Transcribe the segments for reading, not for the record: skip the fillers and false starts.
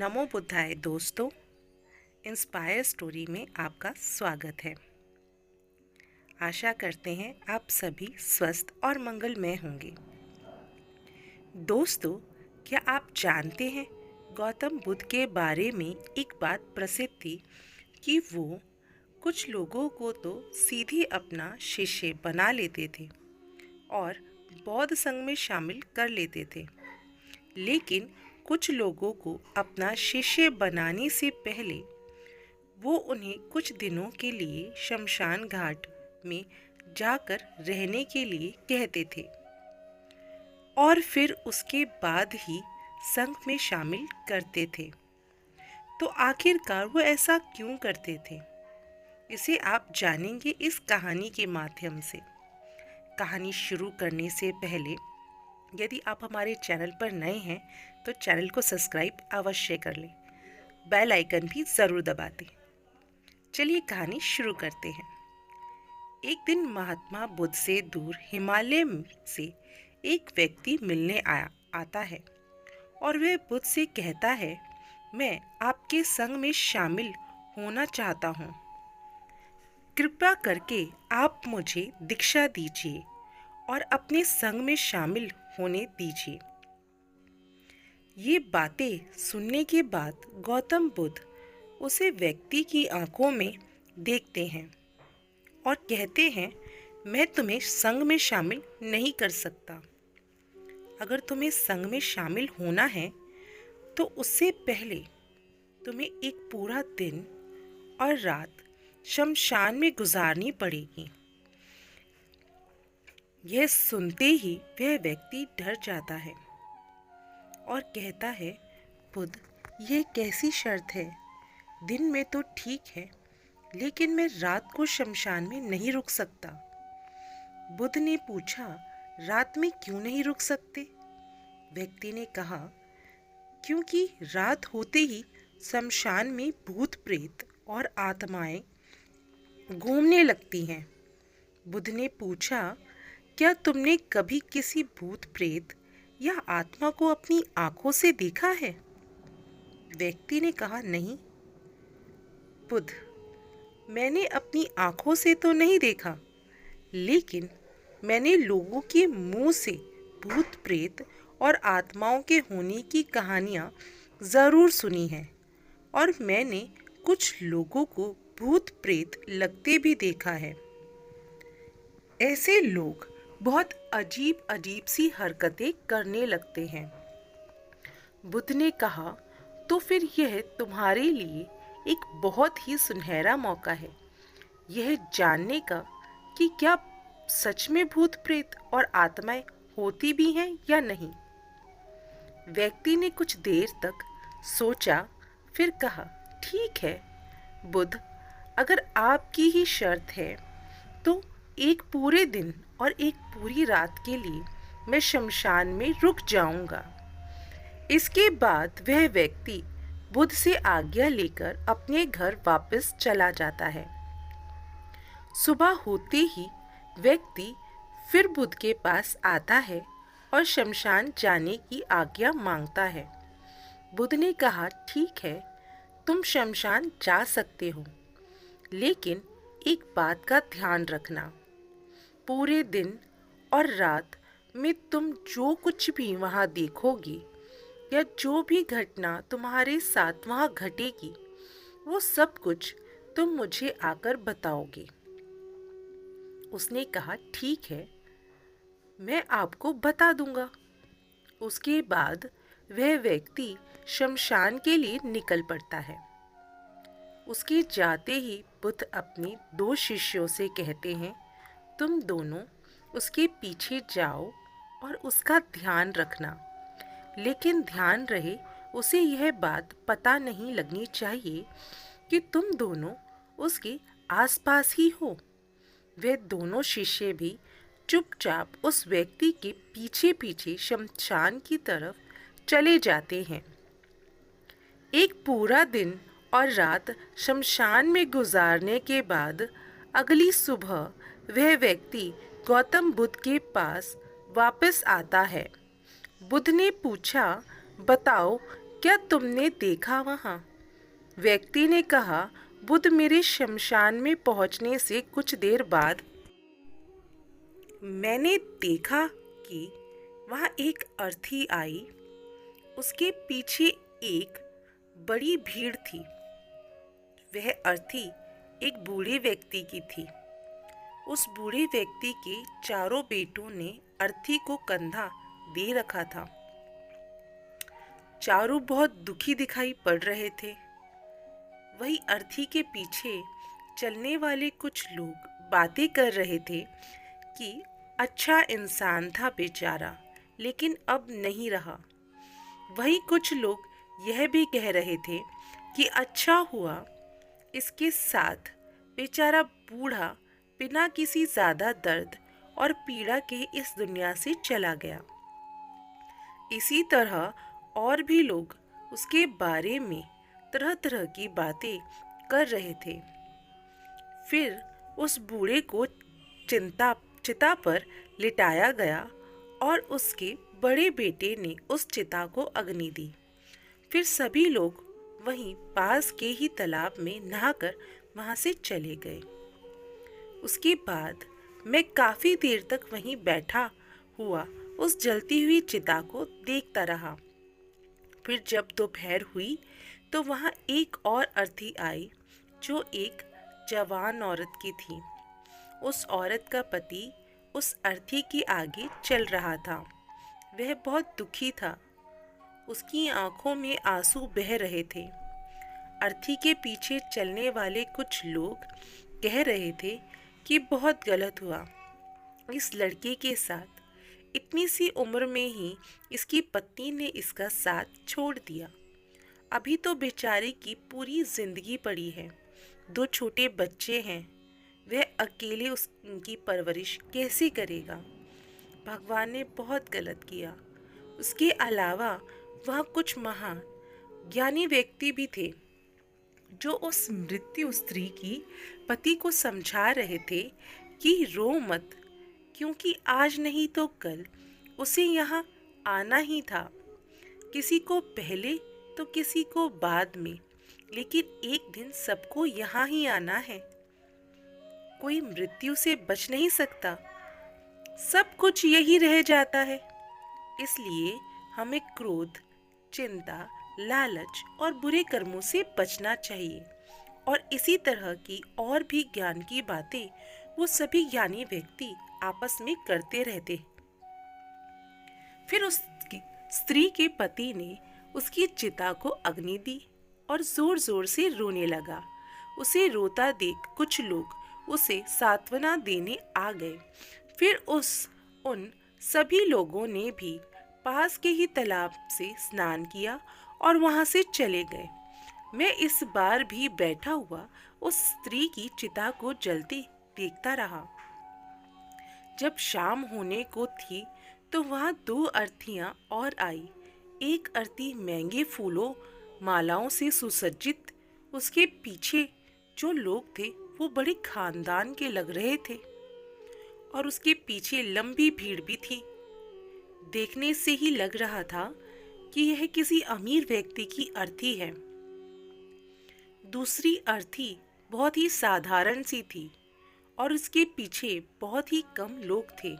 नमो बुद्धाय दोस्तों, inspire story में आपका स्वागत है। आशा करते हैं आप सभी स्वस्थ और मंगलमय होंगे। दोस्तों, क्या आप जानते हैं गौतम बुद्ध के बारे में एक बात प्रसिद्ध थी कि वो कुछ लोगों को तो सीधे अपना शिष्य बना लेते थे और बौद्ध संघ में शामिल कर लेते थे, लेकिन कुछ लोगों को अपना शिष्य बनाने से पहले वो उन्हें कुछ दिनों के लिए शमशान घाट में जाकर रहने के लिए कहते थे और फिर उसके बाद ही संघ में शामिल करते थे। तो आखिरकार वो ऐसा क्यों करते थे, इसे आप जानेंगे इस कहानी के माध्यम से। कहानी शुरू करने से पहले यदि आप हमारे चैनल पर नए हैं तो चैनल को सब्सक्राइब अवश्य कर लें, बेल आइकन भी ज़रूर दबा दें। चलिए कहानी शुरू करते हैं। एक दिन महात्मा बुद्ध से दूर हिमालय से एक व्यक्ति मिलने आता है और वह बुद्ध से कहता है, मैं आपके संग में शामिल होना चाहता हूँ। कृपया करके आप मुझे दीक्षा दीजिए और अपने संग में शामिल होने दीजिए। ये बातें सुनने के बाद गौतम बुद्ध उसे व्यक्ति की आंखों में देखते हैं और कहते हैं, मैं तुम्हें संग में शामिल नहीं कर सकता। अगर तुम्हें संग में शामिल होना है तो उससे पहले तुम्हें एक पूरा दिन और रात शमशान में गुजारनी पड़ेगी। यह सुनते ही वह व्यक्ति डर जाता है और कहता है, बुद्ध, यह कैसी शर्त है? दिन में तो ठीक है, लेकिन मैं रात को शमशान में नहीं रुक सकता। बुद्ध ने पूछा, रात में क्यों नहीं रुक सकते? व्यक्ति ने कहा, क्योंकि रात होते ही शमशान में भूत प्रेत और आत्माएं घूमने लगती हैं। बुद्ध ने पूछा, क्या तुमने कभी किसी भूत प्रेत या आत्मा को अपनी आंखों से देखा है? व्यक्ति ने कहा, नहीं बुद्ध, मैंने अपनी आंखों से तो नहीं देखा, लेकिन मैंने लोगों के मुंह से भूत प्रेत और आत्माओं के होने की कहानियां ज़रूर सुनी हैं और मैंने कुछ लोगों को भूत प्रेत लगते भी देखा है। ऐसे लोग बहुत अजीब अजीब सी हरकतें करने लगते हैं। बुद्ध ने कहा, तो फिर यह तुम्हारे लिए एक बहुत ही सुनहरा मौका है यह जानने का कि क्या सच में भूत प्रेत और आत्माएं होती भी हैं या नहीं। व्यक्ति ने कुछ देर तक सोचा, फिर कहा, ठीक है बुद्ध, अगर आपकी ही शर्त है तो एक पूरे दिन और एक पूरी रात के लिए मैं शमशान में रुक जाऊंगा। इसके बाद वह व्यक्ति बुद्ध से आज्ञा लेकर अपने घर वापस चला जाता है। सुबह होते ही व्यक्ति फिर बुद्ध के पास आता है और शमशान जाने की आज्ञा मांगता है। बुद्ध ने कहा, ठीक है, तुम शमशान जा सकते हो, लेकिन एक बात का ध्यान रखना, पूरे दिन और रात में तुम जो कुछ भी वहाँ देखोगे या जो भी घटना तुम्हारे साथ वहाँ घटेगी, वो सब कुछ तुम मुझे आकर बताओगे। उसने कहा, ठीक है, मैं आपको बता दूंगा। उसके बाद वह व्यक्ति शमशान के लिए निकल पड़ता है। उसके जाते ही बुद्ध अपने दो शिष्यों से कहते हैं, तुम दोनों उसके पीछे जाओ और उसका ध्यान रखना, लेकिन ध्यान रहे उसे यह बात पता नहीं लगनी चाहिए कि तुम दोनों उसके आसपास ही हो। वे दोनों शिष्य भी चुपचाप उस व्यक्ति के पीछे पीछे शमशान की तरफ चले जाते हैं। एक पूरा दिन और रात शमशान में गुजारने के बाद अगली सुबह वह व्यक्ति गौतम बुद्ध के पास वापस आता है। बुद्ध ने पूछा, बताओ क्या तुमने देखा वहाँ? व्यक्ति ने कहा, बुद्ध मेरे शमशान में पहुँचने से कुछ देर बाद मैंने देखा कि वहाँ एक अर्थी आई। उसके पीछे एक बड़ी भीड़ थी। वह अर्थी एक बूढ़े व्यक्ति की थी। उस बूढ़े व्यक्ति के चारों बेटों ने अर्थी को कंधा दे रखा था। चारों बहुत दुखी दिखाई पड़ रहे थे। वही अर्थी के पीछे चलने वाले कुछ लोग बातें कर रहे थे कि अच्छा इंसान था बेचारा, लेकिन अब नहीं रहा। वही कुछ लोग यह भी कह रहे थे कि अच्छा हुआ इसके साथ बेचारा बूढ़ा बिना किसी ज़्यादा दर्द और पीड़ा के इस दुनिया से चला गया। इसी तरह और भी लोग उसके बारे में तरह तरह की बातें कर रहे थे। फिर उस बूढ़े को चिता पर लिटाया गया और उसके बड़े बेटे ने उस चिता को अग्नि दी। फिर सभी लोग वहीं पास के ही तालाब में नहाकर वहां से चले गए। उसके बाद मैं काफ़ी देर तक वहीं बैठा हुआ उस जलती हुई चिता को देखता रहा। फिर जब दोपहर हुई तो वहाँ एक और अर्थी आई जो एक जवान औरत की थी। उस औरत का पति उस अर्थी के आगे चल रहा था। वह बहुत दुखी था। उसकी आंखों में आंसू बह रहे थे। अर्थी के पीछे चलने वाले कुछ लोग कह रहे थे कि बहुत गलत हुआ इस लड़के के साथ। इतनी सी उम्र में ही इसकी पत्नी ने इसका साथ छोड़ दिया। अभी तो बेचारे की पूरी जिंदगी पड़ी है। 2 छोटे बच्चे हैं। वह अकेले उनकी परवरिश कैसे करेगा? भगवान ने बहुत गलत किया। उसके अलावा वहाँ कुछ महान ज्ञानी व्यक्ति भी थे जो उस मृत्यु स्त्री की पति को समझा रहे थे कि रो मत, क्योंकि आज नहीं तो कल उसे यहाँ आना ही था। किसी को पहले तो किसी को बाद में, लेकिन एक दिन सबको यहाँ ही आना है। कोई मृत्यु से बच नहीं सकता। सब कुछ यही रह जाता है। इसलिए हमें क्रोध, चिंता, लालच और बुरे कर्मों से बचना चाहिए। और इसी तरह की और भी ज्ञान की बातें वो सभी ज्ञानी व्यक्ति आपस में करते रहते। फिर उस स्त्री के पति ने उसकी चिता को अग्नि दी और जोर जोर से रोने लगा। उसे रोता देख कुछ लोग उसे सांत्वना देने आ गए। फिर उन सभी लोगों ने भी पास के ही तालाब से स्नान किया और वहां से चले गए। मैं इस बार भी बैठा हुआ उस स्त्री की चिता को जलती देखता रहा। जब शाम होने को थी तो वहां 2 अर्थियां और आई। एक अर्थी महंगे फूलों मालाओं से सुसज्जित। उसके पीछे जो लोग थे वो बड़े खानदान के लग रहे थे और उसके पीछे लंबी भीड़ भी थी। देखने से ही लग रहा था कि यह किसी अमीर व्यक्ति की अर्थी है। दूसरी अर्थी बहुत ही साधारण सी थी और उसके पीछे बहुत ही कम लोग थे।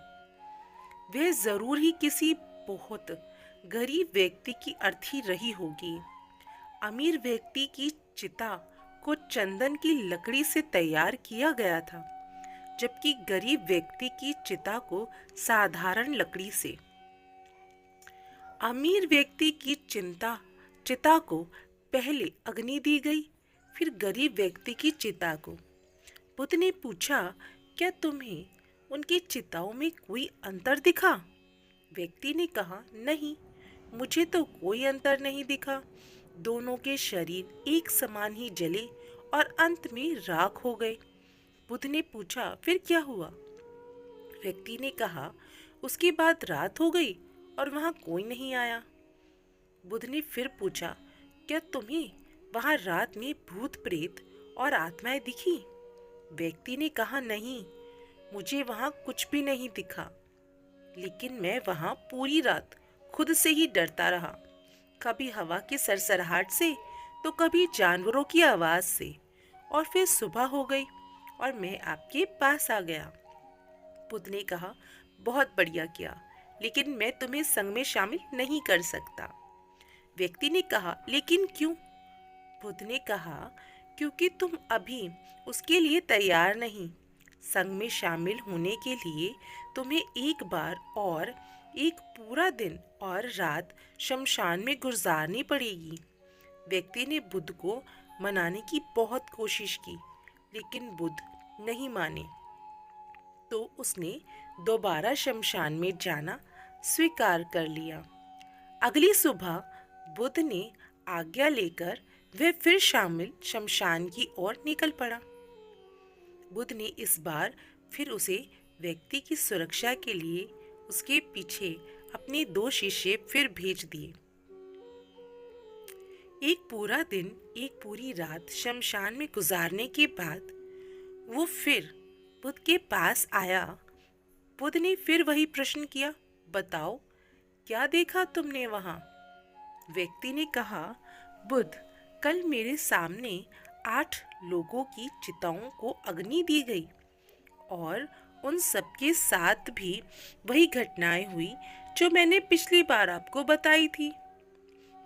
वह जरूर ही किसी बहुत गरीब व्यक्ति की अर्थी रही होगी। अमीर व्यक्ति की चिता को चंदन की लकड़ी से तैयार किया गया था, जबकि गरीब व्यक्ति की चिता को साधारण लकड़ी से। अमीर व्यक्ति की चिता को पहले अग्नि दी गई, फिर गरीब व्यक्ति की चिता को। बुद्ध ने पूछा, क्या तुम्हें उनकी चिताओं में कोई अंतर दिखा? व्यक्ति ने कहा, नहीं, मुझे तो कोई अंतर नहीं दिखा। दोनों के शरीर एक समान ही जले और अंत में राख हो गए। बुद्ध ने पूछा, फिर क्या हुआ? व्यक्ति ने कहा, उसके बाद रात हो गई और वहां कोई नहीं आया। बुद्ध ने फिर पूछा, क्या तुम्हें वहां रात में भूत प्रेत और आत्माएं दिखी? व्यक्ति ने कहा, नहीं, मुझे वहां कुछ भी नहीं दिखा, लेकिन मैं वहां पूरी रात खुद से ही डरता रहा। कभी हवा की सरसराहट से तो कभी जानवरों की आवाज से, और फिर सुबह हो गई और मैं आपके पास आ गया। बुद्ध ने कहा, बहुत बढ़िया किया, लेकिन मैं तुम्हें संघ में शामिल नहीं कर सकता। व्यक्ति ने कहा, लेकिन क्यों? बुद्ध ने कहा, क्योंकि तुम अभी उसके लिए तैयार नहीं। संघ में शामिल होने के लिए तुम्हें एक बार और एक पूरा दिन और रात शमशान में गुजारनी पड़ेगी। व्यक्ति ने बुद्ध को मनाने की बहुत कोशिश की, लेकिन बुद्ध नहीं माने। तो उसने दोबारा शमशान में जाना स्वीकार कर लिया। अगली सुबह बुद्ध ने आज्ञा लेकर वह फिर शामिल शमशान की ओर निकल पड़ा। बुद्ध ने इस बार फिर उसे व्यक्ति की सुरक्षा के लिए उसके पीछे अपने 2 शिष्य फिर भेज दिए। एक पूरा दिन, एक पूरी रात शमशान में गुजारने के बाद वो फिर बुद्ध के पास आया। बुद्ध ने फिर वही प्रश्न किया, बताओ, क्या देखा तुमने वहां? व्यक्ति ने कहा, बुद्ध, कल मेरे सामने 8 लोगों की चिताओं को अग्नि दी गई और उन सबके साथ भी वही घटनाएं हुई जो मैंने पिछली बार आपको बताई थी,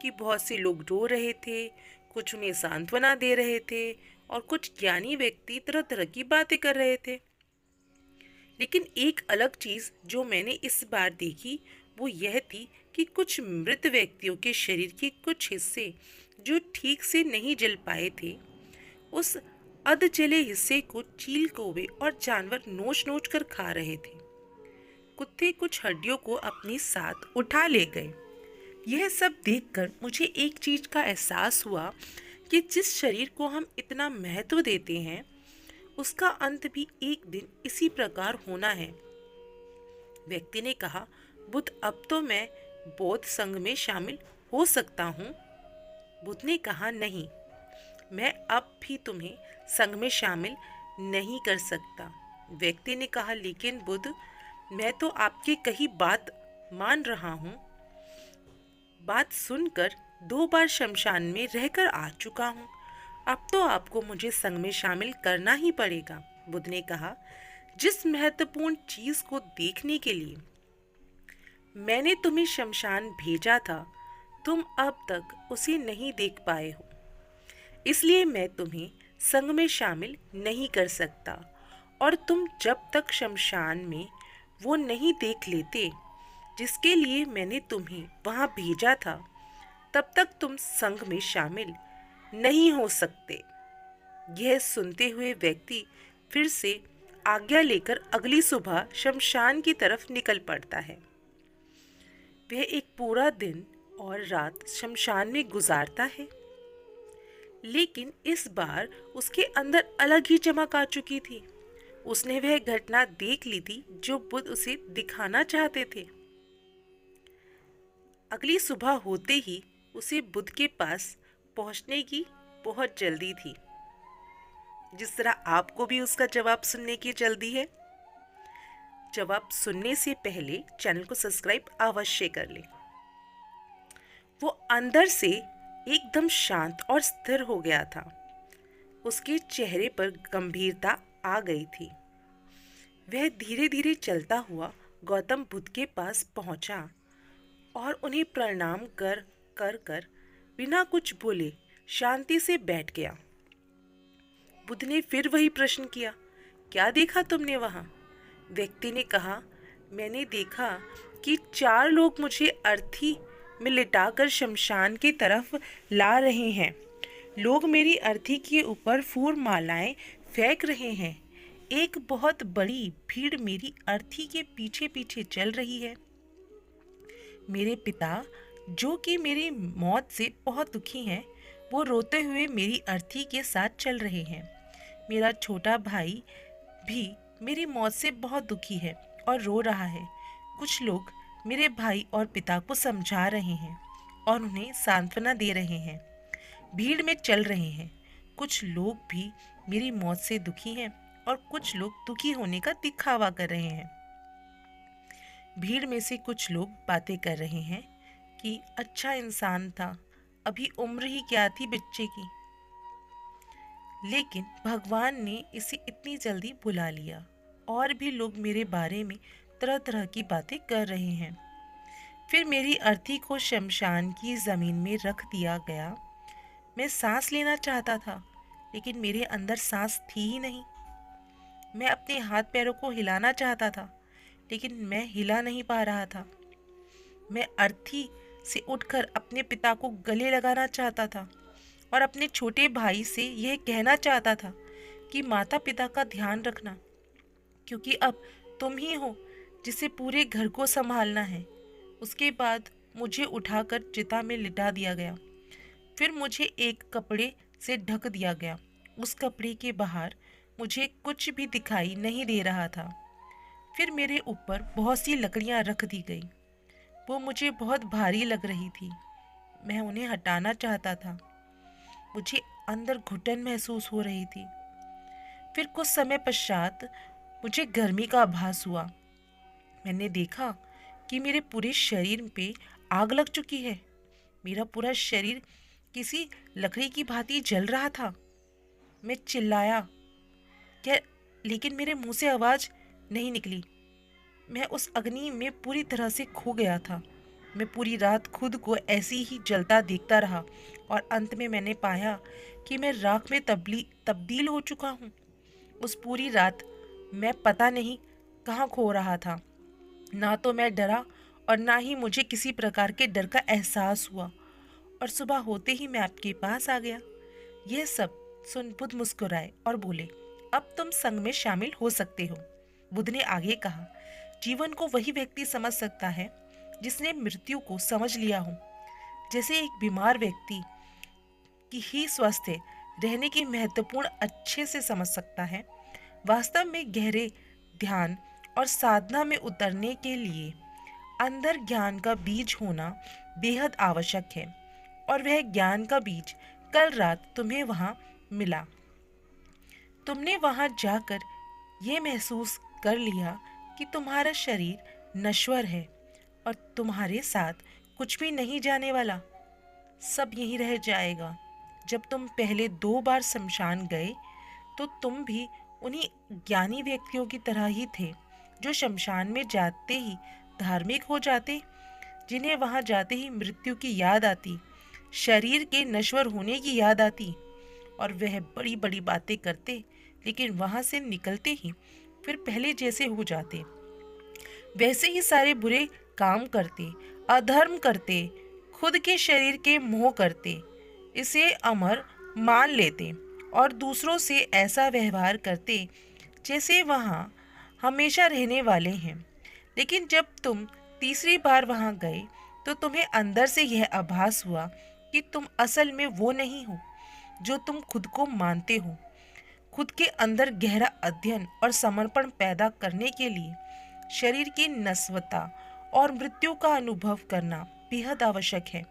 कि बहुत से लोग रो रहे थे, कुछ उन्हें सांत्वना दे रहे थे और कुछ ज्ञानी व्यक्ति तरह तरह की बातें कर रहे थे। लेकिन एक अलग चीज़ जो मैंने इस बार देखी वो यह थी कि कुछ मृत व्यक्तियों के शरीर के कुछ हिस्से जो ठीक से नहीं जल पाए थे, उस अध जले हिस्से को चील कौवे और जानवर नोच नोच कर खा रहे थे। कुत्ते कुछ हड्डियों को अपने साथ उठा ले गए। यह सब देखकर मुझे एक चीज का एहसास हुआ कि जिस शरीर को हम इतना महत्व देते हैं, उसका अंत भी एक दिन इसी प्रकार होना है। व्यक्ति ने कहा, बुद्ध, अब तो मैं बौद्ध संघ में शामिल हो सकता हूँ। बुद्ध ने कहा, नहीं, मैं अब भी तुम्हें संघ में शामिल नहीं कर सकता। व्यक्ति ने कहा, लेकिन बुद्ध, मैं तो आपकी कही बात मान रहा हूँ। बात सुनकर 2 बार शमशान में रहकर आ चुका हूँ, अब तो आपको मुझे संघ में शामिल करना ही पड़ेगा। बुद्ध ने कहा, जिस महत्वपूर्ण चीज को देखने के लिए मैंने तुम्हें शमशान भेजा था, तुम अब तक उसे नहीं देख पाए हो, इसलिए मैं तुम्हें संघ में शामिल नहीं कर सकता। और तुम जब तक शमशान में वो नहीं देख लेते जिसके लिए मैंने तुम्हें वहां भेजा था, तब तक तुम संघ में शामिल नहीं हो सकते। यह सुनते हुए व्यक्ति फिर से आज्ञा लेकर अगली सुबह शमशान की तरफ निकल पड़ता है। वह एक पूरा दिन और रात शमशान में गुजारता है, लेकिन इस बार उसके अंदर अलग ही चमक आ चुकी थी। उसने वह घटना देख ली थी जो बुद्ध उसे दिखाना चाहते थे। अगली सुबह होते ही उसे बुद्ध के पास पहुंचने की बहुत जल्दी थी, जिस तरह आपको भी उसका जवाब सुनने की जल्दी है। जवाब सुनने से पहले चैनल को सब्सक्राइब अवश्य कर लें। वो अंदर से एकदम शांत और स्थिर हो गया था। उसके चेहरे पर गंभीरता आ गई थी। वह धीरे धीरे चलता हुआ गौतम बुद्ध के पास पहुंचा और उन्हें प्रणाम कर कर बिना कुछ बोले शांति से बैठ गया। बुद्ध ने फिर वही प्रश्न किया, क्या देखा तुमने वहां? व्यक्ति ने कहा, मैंने देखा कि 4 लोग मुझे अर्थी में लिटाकर शमशान की तरफ ला रहे हैं। लोग मेरी अर्थी के ऊपर फूल मालाएं फेंक रहे हैं। एक बहुत बड़ी भीड़ मेरी अर्थी के पीछे पीछे चल रही है। मेरे पिता, जो कि मेरी मौत से बहुत दुखी हैं, वो रोते हुए मेरी अर्थी के साथ चल रहे हैं। मेरा छोटा भाई भी मेरी मौत से बहुत दुखी है और रो रहा है। कुछ लोग मेरे भाई और पिता को समझा रहे हैं और उन्हें सांत्वना दे रहे हैं। भीड़ में चल रहे हैं। कुछ लोग भी मेरी मौत से दुखी हैं और कुछ लोग दुखी होने का दिखावा कर रहे हैं। भीड़ में से कुछ लोग बातें कर रहे हैं कि अच्छा इंसान था, अभी उम्र ही क्या थी बच्चे की। लेकिन भगवान ने इसे इतनी जल्दी बुला लिया और भी लोग मेरे बारे में तरह तरह की बातें कर रहे हैं। फिर मेरी अर्थी को शमशान की ज़मीन में रख दिया गया। मैं सांस लेना चाहता था, लेकिन मेरे अंदर सांस थी ही नहीं। मैं अपने हाथ पैरों को हिलाना चाहता था, लेकिन मैं हिला नहीं पा रहा था। मैं अर्थी से उठकर अपने पिता को गले लगाना चाहता था और अपने छोटे भाई से यह कहना चाहता था कि माता पिता का ध्यान रखना, क्योंकि अब तुम ही हो जिसे पूरे घर को संभालना है। उसके बाद मुझे उठाकर चिता में लिटा दिया गया। फिर मुझे एक कपड़े से ढक दिया गया। उस कपड़े के बाहर मुझे कुछ भी दिखाई नहीं दे रहा था। फिर मेरे ऊपर बहुत सी लकड़ियां रख दी गई। वो मुझे बहुत भारी लग रही थी। मैं उन्हें हटाना चाहता था। मुझे अंदर घुटन महसूस हो रही थी। फिर कुछ समय पश्चात मुझे गर्मी का आभास हुआ। मैंने देखा कि मेरे पूरे शरीर पे आग लग चुकी है। मेरा पूरा शरीर किसी लकड़ी की भांति जल रहा था। मैं चिल्लाया क्या, लेकिन मेरे मुंह से आवाज नहीं निकली। मैं उस अग्नि में पूरी तरह से खो गया था। मैं पूरी रात खुद को ऐसी ही जलता देखता रहा और अंत में मैंने पाया कि मैं राख में तब्दील हो चुका हूँ। उस पूरी रात मैं पता नहीं कहाँ खो रहा था। ना तो मैं डरा और ना ही मुझे किसी प्रकार के डर का एहसास हुआ, और सुबह होते ही मैं आपके पास आ गया। यह सब सुन बुद्ध मुस्कुराए और बोले, अब तुम संघ में शामिल हो सकते हो। बुद्ध ने आगे कहा, जीवन को वही व्यक्ति समझ सकता है जिसने मृत्यु को समझ लिया हो। जैसे एक बीमार व्यक्ति की ही स्वास्थ्य रहने की महत्वपूर्ण अच्छे से समझ सकता है, वास्तव में गहरे ध्यान और साधना में उतरने के लिए अंदर ज्ञान का बीज होना बेहद आवश्यक है। और वह ज्ञान का बीज कल रात तुम्हें वहां मिला। तुमने वहां जाकर यह महसूस कर लिया कि तुम्हारा शरीर नश्वर है और तुम्हारे साथ कुछ भी नहीं जाने वाला, सब यहीं रह जाएगा। जब तुम पहले 2 बार शमशान गए तो तुम भी उन्हीं ज्ञानी व्यक्तियों की तरह ही थे जो शमशान में जाते ही धार्मिक हो जाते, जिन्हें वहां जाते ही मृत्यु की याद आती, शरीर के नश्वर होने की याद आती, और वह बड़ी बड़ी बातें करते, लेकिन वहां से निकलते ही फिर पहले जैसे हो जाते। वैसे ही सारे बुरे काम करते, अधर्म करते, खुद के शरीर के मोह करते, इसे अमर मान लेते और दूसरों से ऐसा व्यवहार करते जैसे वहाँ हमेशा रहने वाले हैं। लेकिन जब तुम तीसरी बार वहाँ गए तो तुम्हें अंदर से यह आभास हुआ कि तुम असल में वो नहीं हो जो तुम खुद को मानते हो। खुद के अंदर गहरा अध्ययन और समर्पण पैदा करने के लिए शरीर की नस्वता और मृत्यु का अनुभव करना बेहद आवश्यक है।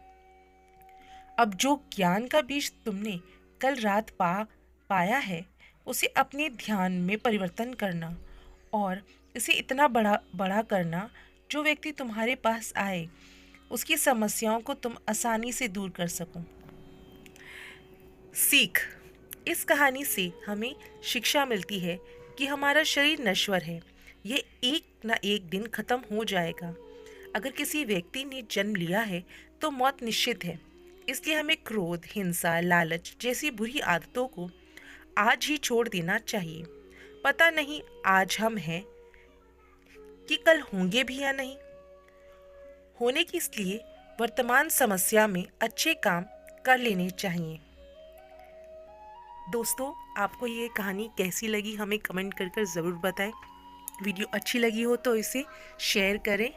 अब जो ज्ञान का बीज तुमने कल रात पाया है, उसे अपने ध्यान में परिवर्तन करना और इसे इतना बड़ा करना, जो व्यक्ति तुम्हारे पास आए उसकी समस्याओं को तुम आसानी से दूर कर सको। सीख, इस कहानी से हमें शिक्षा मिलती है कि हमारा शरीर नश्वर है, ये एक ना एक दिन खत्म हो जाएगा। अगर किसी व्यक्ति ने जन्म लिया है तो मौत निश्चित है। इसलिए हमें क्रोध, हिंसा, लालच जैसी बुरी आदतों को आज ही छोड़ देना चाहिए। पता नहीं आज हम हैं कि कल होंगे भी या नहीं। होने की इसलिए वर्तमान समस्या में अच्छे काम कर लेने चाहिए। दोस्तों, आपको ये कहानी कैसी लगी हमें कमेंट कर कर ज़रूर बताएं। वीडियो अच्छी लगी हो तो इसे शेयर करें,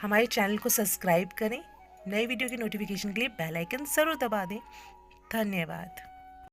हमारे चैनल को सब्सक्राइब करें, नए वीडियो की नोटिफिकेशन के लिए बेल आइकन ज़रूर दबा दें। धन्यवाद।